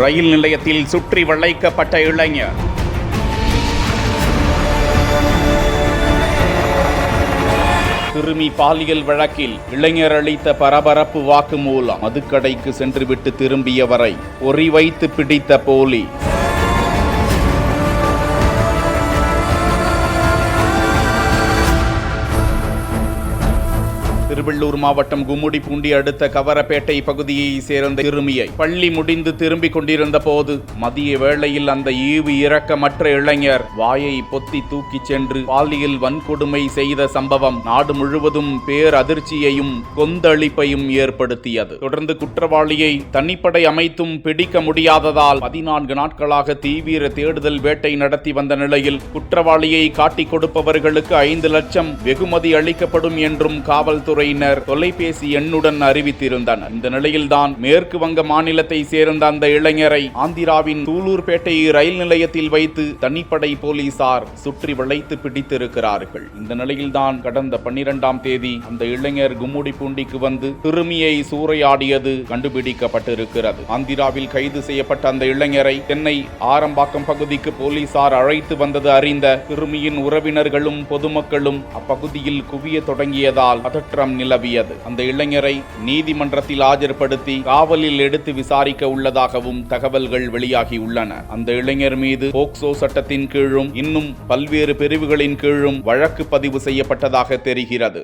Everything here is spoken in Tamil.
ரயில் நிலையத்தில் சுற்றி வளைக்கப்பட்ட இளைஞர். சிறுமி பாலியல் வழக்கில் இளைஞர் அளித்த பரபரப்பு வாக்குமூலம். மதுக்கடைக்கு சென்றுவிட்டு திரும்பியவரை பொறி வைத்து பிடித்த போலீஸ். திருவள்ளூர் மாவட்டம் கும்மிடிப்பூண்டி அடுத்த கவரப்பேட்டை பகுதியை சேர்ந்த சிறுமியை பள்ளி முடிந்து திரும்பிக் கொண்டிருந்த போது மதிய வேளையில் அந்த ஈவு இரக்கமற்ற இளைஞர் வாயை பொத்தி தூக்கிச் சென்று பாலியல் வன்கொடுமை செய்த சம்பவம் நாடு முழுவதும் பேரதிர்ச்சியையும் கொந்தளிப்பையும் ஏற்படுத்தியது. தொடர்ந்து குற்றவாளியை தனிப்படை அமைத்தும் பிடிக்க முடியாததால் 14 நாட்களாக தீவிர தேடுதல் வேட்டை நடத்தி வந்த நிலையில் குற்றவாளியை காட்டிக் கொடுப்பவர்களுக்கு 5 லட்சம் வெகுமதி அளிக்கப்படும் என்றும் காவல்துறை தொலைபேசி எண்ணுடன் அறிவித்திருந்தனர். இந்த நிலையில்தான் மேற்கு வங்க மாநிலத்தை சேர்ந்த அந்த இளைஞரை ஆந்திராவின் சூலூர்பேட்டை ரயில் நிலையத்தில் வைத்து தனிப்படை போலீசார் சுற்றி வளைத்து பிடித்திருக்கிறார்கள். இந்த நிலையில்தான் கடந்த 12ஆம் தேதி அந்த இளைஞர் கும்மிடிப்பூண்டிக்கு வந்து சிறுமியை சூறையாடியது கண்டுபிடிக்கப்பட்டிருக்கிறது. ஆந்திராவில் கைது செய்யப்பட்ட அந்த இளைஞரை சென்னை ஆரம்பாக்கம் பகுதிக்கு போலீசார் அழைத்து வந்தது அறிந்த சிறுமியின் உறவினர்களும் பொதுமக்களும் அப்பகுதியில் குவிய தொடங்கியதால் பதற்றம் நிலவியது. அந்த இளைஞரை நீதிமன்றத்தில் ஆஜர்படுத்தி காவலில் எடுத்து விசாரிக்க உள்ளதாகவும் தகவல்கள் வெளியாகியுள்ளன. அந்த இளைஞர் மீது போக்சோ சட்டத்தின் கீழும் இன்னும் பல்வேறு பிரிவுகளின் கீழும் வழக்கு பதிவு செய்யப்பட்டதாக தெரிகிறது.